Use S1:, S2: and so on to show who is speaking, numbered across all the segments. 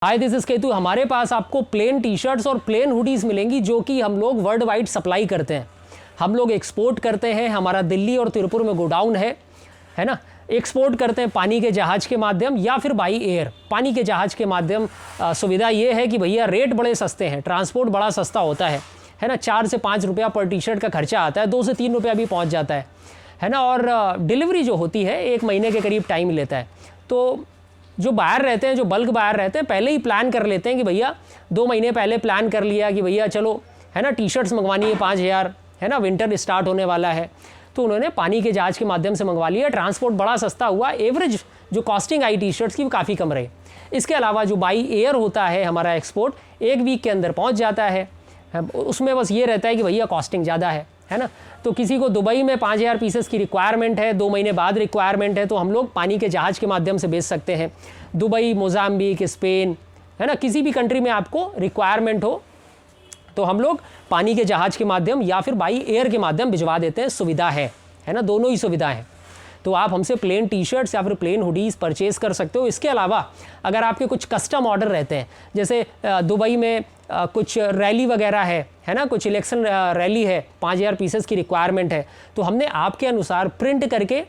S1: Hi this is Ketu. हमारे पास आपको plane T shirts और प्लेन हुडीज़ मिलेंगी जो कि हम लोग वर्ल्ड वाइड सप्लाई करते हैं। हम लोग एक्सपोर्ट करते हैं, हमारा दिल्ली और तिरुपुर में गोडाउन है ना। एक्सपोर्ट करते हैं पानी के जहाज़ के माध्यम या फिर बाई एयर। पानी के जहाज़ के माध्यम सुविधा ये है कि भैया रेट बड़े सस्ते हैं, ट्रांसपोर्ट बड़ा सस्ता होता है ना। 4 से 5 रुपया पर टी शर्ट का खर्चा आता है, 2 से 3 रुपया भी पहुंच जाता है ना। और डिलीवरी जो होती है 1 महीने के करीब टाइम लेता है। तो जो बायर रहते हैं, जो बल्क बायर रहते हैं, पहले ही प्लान कर लेते हैं कि भैया 2 महीने पहले प्लान कर लिया कि भैया चलो है ना टी शर्ट्स मंगवानी है 5000 है ना, विंटर स्टार्ट होने वाला है, तो उन्होंने पानी के जहाज़ के माध्यम से मंगवा लिया। ट्रांसपोर्ट बड़ा सस्ता हुआ, एवरेज जो कॉस्टिंग आई टी शर्ट्स की वो काफ़ी कम रही। इसके अलावा जो बाई एयर होता है हमारा एक्सपोर्ट, 1 वीक के अंदर पहुँच जाता है। उसमें बस ये रहता है कि भैया कॉस्टिंग ज़्यादा है ना। तो किसी को दुबई में 5000 पीसेस की रिक्वायरमेंट है, 2 महीने बाद रिक्वायरमेंट है, तो हम लोग पानी के जहाज़ के माध्यम से भेज सकते हैं। दुबई, मोज़ाम्बिक, स्पेन है ना, किसी भी कंट्री में आपको रिक्वायरमेंट हो तो हम लोग पानी के जहाज़ के माध्यम या फिर बाई एयर के माध्यम भिजवा देते हैं। सुविधा है ना, दोनों ही सुविधा है। तो आप हमसे प्लेन टी शर्ट्स या फिर प्लेन हुडीज़ परचेज़ कर सकते हो। इसके अलावा अगर आपके कुछ कस्टम ऑर्डर रहते हैं, जैसे दुबई में कुछ रैली वगैरह है ना, कुछ इलेक्शन रैली है, 5000 पीसेस की रिक्वायरमेंट है, तो हमने आपके अनुसार प्रिंट करके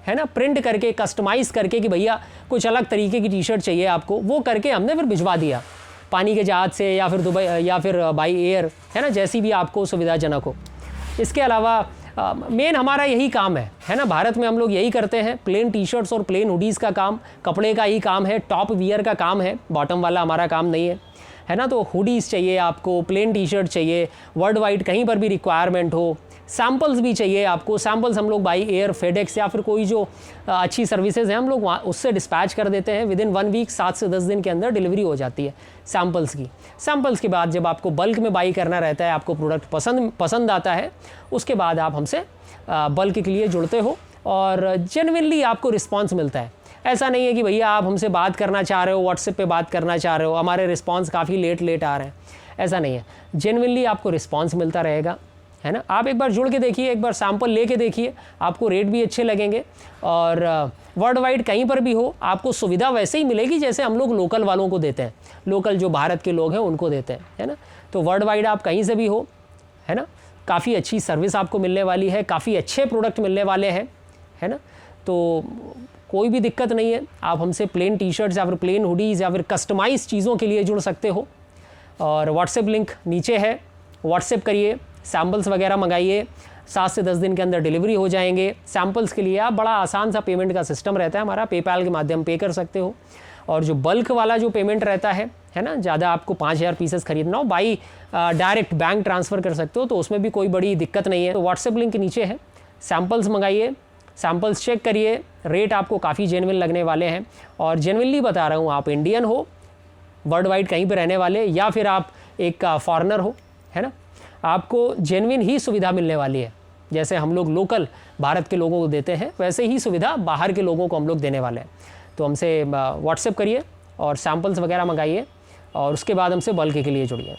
S1: है ना, प्रिंट करके कस्टमाइज़ करके कि भैया कुछ अलग तरीके की टी शर्ट चाहिए आपको, वो करके हमने फिर भिजवा दिया पानी के जहाज़ से या फिर दुबई या फिर बाई एयर, है ना, जैसी भी आपको सुविधाजनक हो। इसके अलावा मेन हमारा यही काम है ना, भारत में हम लोग यही करते हैं। प्लेन टी शर्ट्स और प्लेन हुडीज़ का काम कपड़े का ही काम है, टॉप वियर का काम है, बॉटम वाला हमारा काम नहीं है ना। तो हुडीज़ चाहिए आपको, प्लेन टी शर्ट चाहिए, वर्ल्ड वाइड कहीं पर भी रिक्वायरमेंट हो, सैम्पल्स भी चाहिए आपको। सैम्पल्स हम लोग बाई एयर, फेडेक्स या फिर कोई जो अच्छी सर्विसेज हैं हम लोग वहाँ उससे डिस्पैच कर देते हैं। विदिन 1 वीक 7 से 10 दिन के अंदर डिलीवरी हो जाती है सैम्पल्स की। सैम्पल्स के बाद जब आपको बल्क में बाई करना रहता है, आपको प्रोडक्ट पसंद आता है, उसके बाद आप हमसे बल्क के लिए जुड़ते हो और जेन्युइनली आपको रिस्पॉन्स मिलता है। ऐसा नहीं है कि भैया आप हमसे बात करना चाह रहे हो, व्हाट्सएप पे बात करना चाह रहे हो, हमारे रिस्पॉन्स काफ़ी लेट आ रहे हैं, ऐसा नहीं है। जेन्युइनली आपको रिस्पॉन्स मिलता रहेगा, है ना। आप एक बार जुड़ के देखिए, एक बार सैंपल लेके देखिए, आपको रेट भी अच्छे लगेंगे और वर्ल्ड वाइड कहीं पर भी हो आपको सुविधा वैसे ही मिलेगी जैसे हम लोग लोकल वालों को देते हैं, लोकल जो भारत के लोग हैं उनको देते हैं, है ना। तो वर्ल्ड वाइड आप कहीं से भी हो, है ना, काफ़ी अच्छी सर्विस आपको मिलने वाली है, काफ़ी अच्छे प्रोडक्ट मिलने वाले हैं, है ना। तो कोई भी दिक्कत नहीं है, आप हमसे प्लेन टी शर्ट्स या फिर प्लेन हुडीज़ या फिर कस्टमाइज चीज़ों के लिए जुड़ सकते हो। और व्हाट्सएप लिंक नीचे है, व्हाट्सएप करिए, सैम्पल्स वगैरह मंगाइए, 7 से 10 दिन के अंदर डिलीवरी हो जाएंगे। सैम्पल्स के लिए आप बड़ा आसान सा पेमेंट का सिस्टम रहता है हमारा, पेपैल के माध्यम पे कर सकते हो। और जो बल्क वाला जो पेमेंट रहता है ना, ज़्यादा आपको 5000 पीसेस खरीदना हो, बाई डायरेक्ट बैंक ट्रांसफ़र कर सकते हो, तो उसमें भी कोई बड़ी दिक्कत नहीं है। तो व्हाट्सएप लिंक नीचे है, सैम्पल्स मंगाइए, सैम्पल्स चेक करिए, रेट आपको काफ़ी जेन्युइन लगने वाले हैं। और जेन्युइनली बता रहा हूँ, आप इंडियन हो, वर्ल्ड वाइड कहीं पर रहने वाले, या फिर आप एक फॉरेनर हो, है ना, आपको जेन्युइन ही सुविधा मिलने वाली है। जैसे हम लोग लोकल भारत के लोगों को देते हैं, वैसे ही सुविधा बाहर के लोगों को हम लोग देने वाले हैं। तो हमसे व्हाट्सएप करिए और सैम्पल्स वगैरह मंगाइए और उसके बाद हमसे बल्क के लिए जुड़िए।